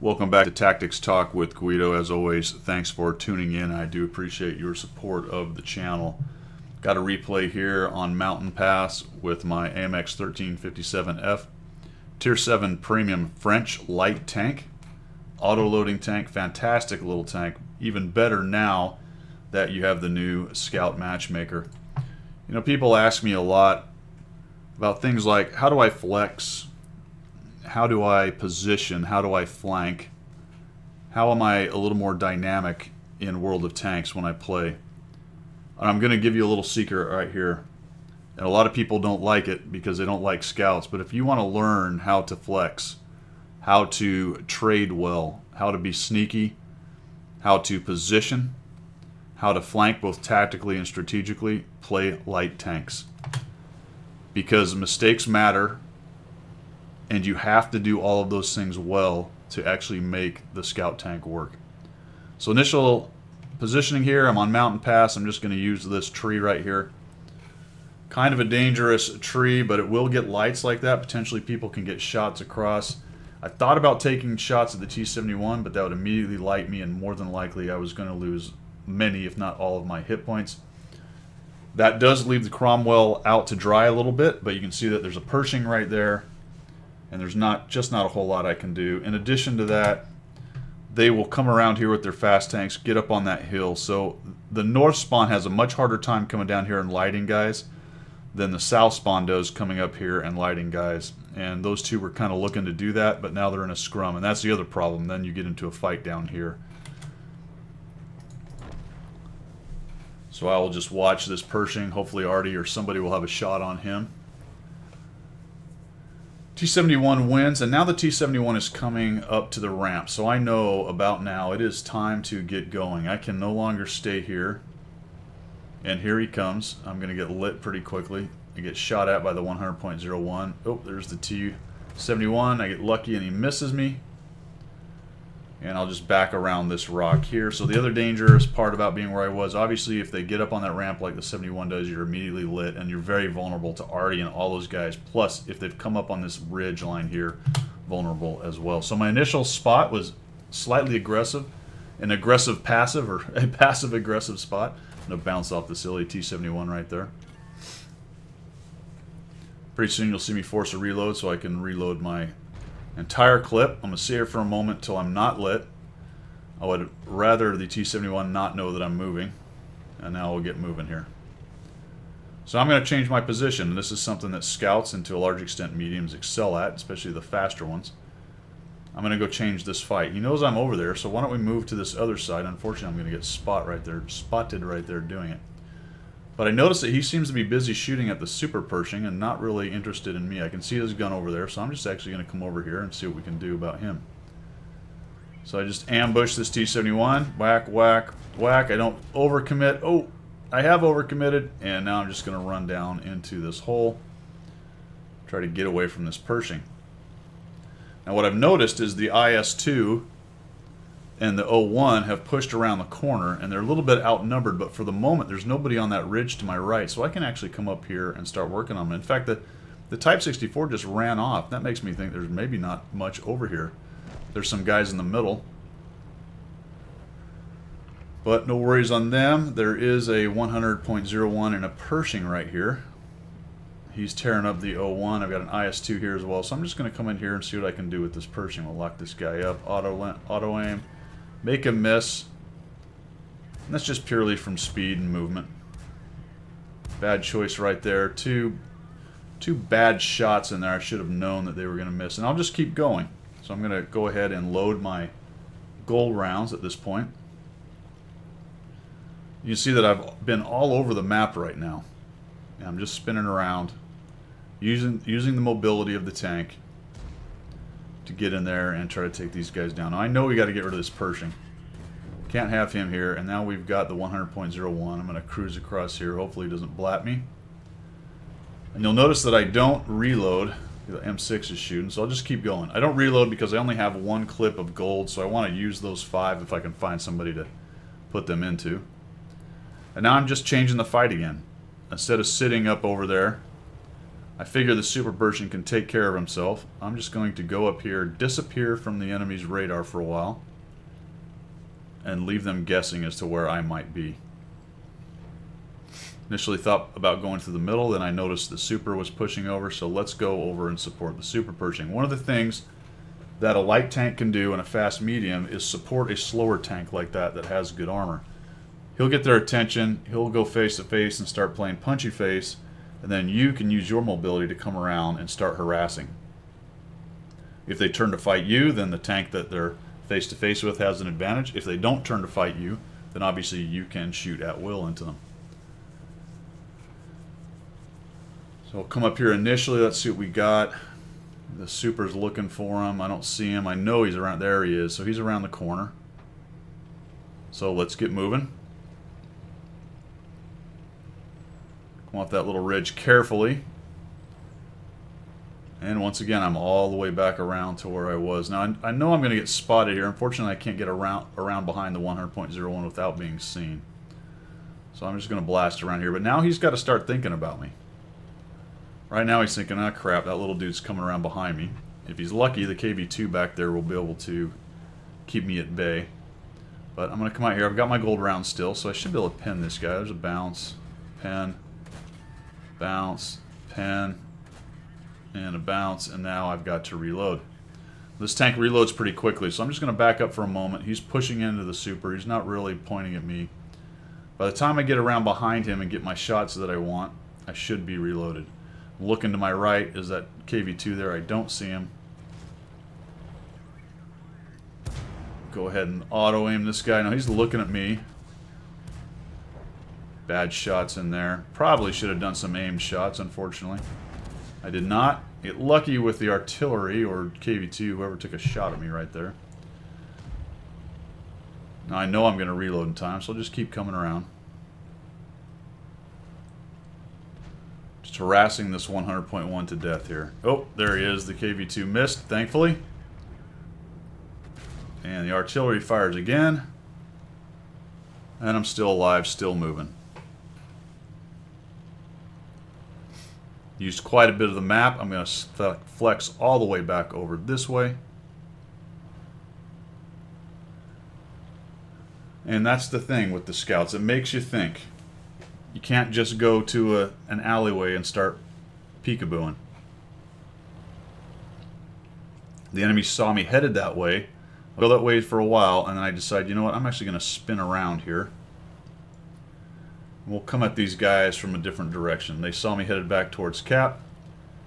Welcome back to Tactics Talk with Guido. As always, thanks for tuning in. I do appreciate your support of the channel. Got a replay here on Mountain Pass with my AMX 1357F. Tier 7 Premium French light tank. Auto-loading tank, fantastic little tank. Even better now that you have the new Scout Matchmaker. You know, people ask me a lot about things like, how do I flex? How do I position? How do I flank? How am I a little more dynamic in World of Tanks when I play? And I'm going to give you a little secret right here. And a lot of people don't like it because they don't like scouts. But if you want to learn how to flex, how to trade well, how to be sneaky, how to position, how to flank both tactically and strategically, play light tanks. Because mistakes matter. And you have to do all of those things well to actually make the scout tank work. So initial positioning here, I'm on Mountain Pass. I'm just going to use this tree right here. Kind of a dangerous tree, but it will get lights like that. Potentially people can get shots across. I thought about taking shots at the T-71, but that would immediately light me, and more than likely I was going to lose many, if not all, of my hit points. That does leave the Cromwell out to dry a little bit, but you can see that there's a Pershing right there. And there's not a whole lot I can do. In addition to that, they will come around here with their fast tanks, get up on that hill. So the north spawn has a much harder time coming down here and lighting guys than the south spawn does coming up here and lighting guys. And those two were kind of looking to do that, but now they're in a scrum. And that's the other problem. Then you get into a fight down here. So I will just watch this Pershing. Hopefully Artie or somebody will have a shot on him. T-71 wins, and now the T-71 is coming up to the ramp. So I know about now it is time to get going. I can no longer stay here. And here he comes. I'm going to get lit pretty quickly. I get shot at by the 100.01. Oh, there's the T-71. I get lucky and he misses me. And I'll just back around this rock here. So the other dangerous part about being where I was, obviously if they get up on that ramp like the 71 does, you're immediately lit and you're very vulnerable to Artie and all those guys. Plus, if they've come up on this ridge line here, vulnerable as well. So my initial spot was slightly aggressive, an aggressive passive or a passive aggressive spot. I'm going to bounce off the silly T-71 right there. Pretty soon you'll see me force a reload so I can reload my entire clip. I'm going to sit here for a moment till I'm not lit. I would rather the T-71 not know that I'm moving. And now we'll get moving here. So I'm going to change my position. And this is something that scouts and to a large extent mediums excel at, especially the faster ones. I'm going to go change this fight. He knows I'm over there, so why don't we move to this other side. Unfortunately, I'm going to get spotted right there doing it. But I notice that he seems to be busy shooting at the Super Pershing and not really interested in me. I can see his gun over there, so I'm just actually going to come over here and see what we can do about him. So I just ambush this T-71. Whack, whack, whack. I don't overcommit. Oh, I have overcommitted. And now I'm just going to run down into this hole. Try to get away from this Pershing. Now what I've noticed is the IS-2 and the 01 have pushed around the corner, and they're a little bit outnumbered, but for the moment there's nobody on that ridge to my right, so I can actually come up here and start working on them. In fact, the Type 64 just ran off. That makes me think there's maybe not much over here. There's some guys in the middle, but no worries on them. There is a 100.01 and a Pershing right here. He's tearing up the 01. I've got an IS-2 here as well, so I'm just going to come in here and see what I can do with this Pershing. We'll lock this guy up, auto aim. Make a miss. And that's just purely from speed and movement. Bad choice right there. Two bad shots in there. I should have known that they were going to miss. And I'll just keep going. So I'm going to go ahead and load my gold rounds at this point. You can see that I've been all over the map right now. And I'm just spinning around. Using the mobility of the tank to get in there and try to take these guys down. Now, I know we got to get rid of this Pershing. Can't have him here. And now we've got the 100.01. I'm going to cruise across here. Hopefully he doesn't blat me. And you'll notice that I don't reload. The M6 is shooting, so I'll just keep going. I don't reload because I only have one clip of gold, so I want to use those 5 if I can find somebody to put them into. And now I'm just changing the fight again. Instead of sitting up over there I figure the Super Pershing can take care of himself. I'm just going to go up here, disappear from the enemy's radar for a while, and leave them guessing as to where I might be. Initially thought about going through the middle, then I noticed the Super was pushing over, so let's go over and support the Super Pershing. One of the things that a light tank can do and a fast medium is support a slower tank like that that has good armor. He'll get their attention, he'll go face to face and start playing punchy face, and then you can use your mobility to come around and start harassing. If they turn to fight you, then the tank that they're face to face with has an advantage. If they don't turn to fight you, then obviously you can shoot at will into them. So we'll come up here initially, let's see what we got. The Super's looking for him. I don't see him. I know he's around. There he is. So he's around the corner. So let's get moving. Come off that little ridge carefully. And once again, I'm all the way back around to where I was. Now, I know I'm going to get spotted here. Unfortunately, I can't get around behind the 100.01 without being seen. So I'm just going to blast around here. But now he's got to start thinking about me. Right now he's thinking, ah, crap, that little dude's coming around behind me. If he's lucky, the KV-2 back there will be able to keep me at bay. But I'm going to come out here. I've got my gold round still, so I should be able to pin this guy. There's a bounce, pin, bounce, pin, and a bounce, and now I've got to reload. This tank reloads pretty quickly, so I'm just going to back up for a moment. He's pushing into the Super. He's not really pointing at me. By the time I get around behind him and get my shots that I want, I should be reloaded. Looking to my right is that KV-2 there. I don't see him. Go ahead and auto-aim this guy. Now he's looking at me. Bad shots in there. Probably should have done some aimed shots, unfortunately. I did not. Get lucky with the artillery, or KV-2, whoever took a shot at me right there. Now I know I'm going to reload in time, so I'll just keep coming around. Just harassing this 100.1 to death here. Oh, there he is. The KV-2 missed, thankfully. And the artillery fires again. And I'm still alive, still moving. Used quite a bit of the map. I'm going to flex all the way back over this way. And that's the thing with the scouts. It makes you think. You can't just go to an alleyway and start peekabooing. The enemy saw me headed that way. I'll go that way for a while, and then I decide, you know what, I'm actually going to spin around here. We'll come at these guys from a different direction. They saw me headed back towards Cap.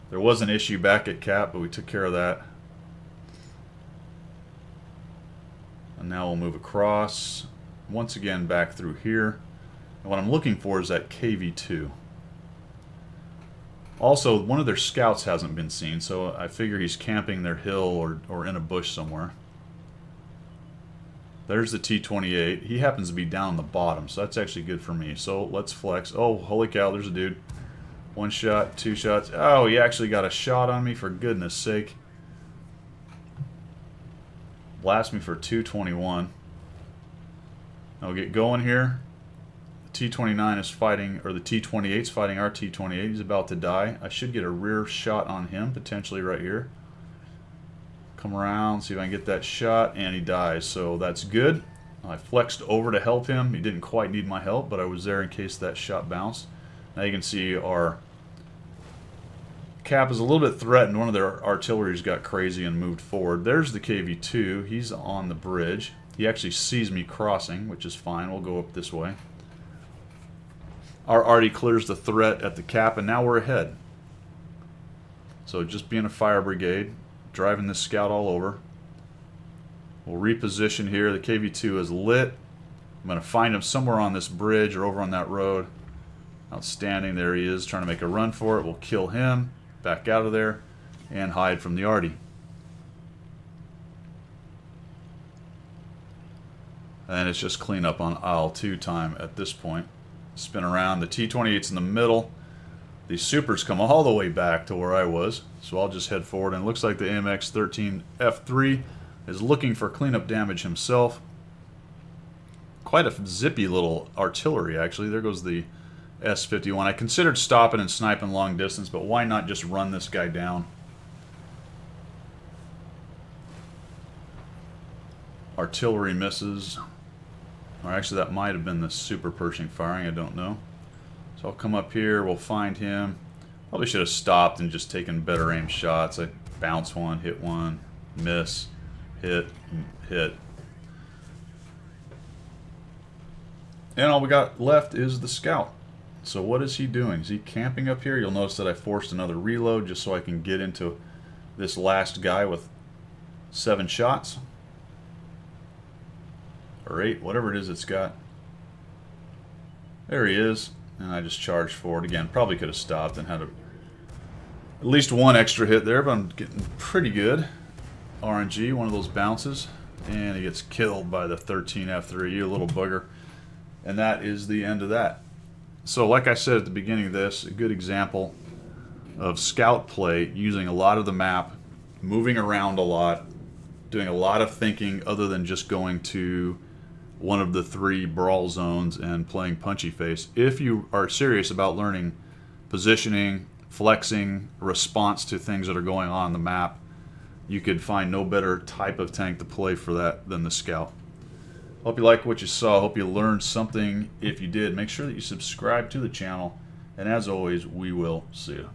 There was an issue back at Cap, but we took care of that. And now we'll move across. Once again, back through here. And what I'm looking for is that KV-2. Also, one of their scouts hasn't been seen, so I figure he's camping their hill or in a bush somewhere. There's the T-28. He happens to be down the bottom, so that's actually good for me. So let's flex. Oh, holy cow, there's a dude. One shot, two shots. Oh, he actually got a shot on me, for goodness sake. Blast me for 221. I'll get going here. The T-29 is fighting, or the T-28 is fighting our T-28. He's about to die. I should get a rear shot on him, potentially right here. Come around, see if I can get that shot, and he dies, so that's good. I flexed over to help him. He didn't quite need my help, but I was there in case that shot bounced. Now you can see our Cap is a little bit threatened. One of their artillery's got crazy and moved forward. There's the KV-2. He's on the bridge. He actually sees me crossing, which is fine. We'll go up this way. Our arty clears the threat at the Cap, and now we're ahead. So just being a fire brigade, driving this scout all over. We'll reposition here. The KV-2 is lit. I'm going to find him somewhere on this bridge or over on that road. Outstanding. There he is, trying to make a run for it. We'll kill him, back out of there, and hide from the arty. And it's just clean up on aisle 2 time at this point. Spin around. The T-28's in the middle. These Supers come all the way back to where I was, so I'll just head forward. And it looks like the AMX-13F3 is looking for cleanup damage himself. Quite a zippy little artillery, actually. There goes the S51. I considered stopping and sniping long distance, but why not just run this guy down? Artillery misses. Or actually, that might have been the super Pershing firing. I don't know. So I'll come up here. We'll find him. Probably should have stopped and just taken better aim shots. I bounce one, hit one, miss, hit, hit. And all we got left is the scout. So what is he doing? Is he camping up here? You'll notice that I forced another reload just so I can get into this last guy with 7 shots. Or 8, whatever it is it's got. There he is. And I just charged forward again. Probably could have stopped and had at least one extra hit there, but I'm getting pretty good. RNG, one of those bounces. And he gets killed by the 13 F3, you little bugger. And that is the end of that. So like I said at the beginning of this, a good example of scout play, using a lot of the map, moving around a lot, doing a lot of thinking other than just going to one of the 3 brawl zones and playing punchy face. If you are serious about learning positioning, flexing, response to things that are going on the map, you could find no better type of tank to play for that than the scout. Hope you like what you saw. Hope you learned something. If you did, make sure that you subscribe to the channel. And as always, we will see you.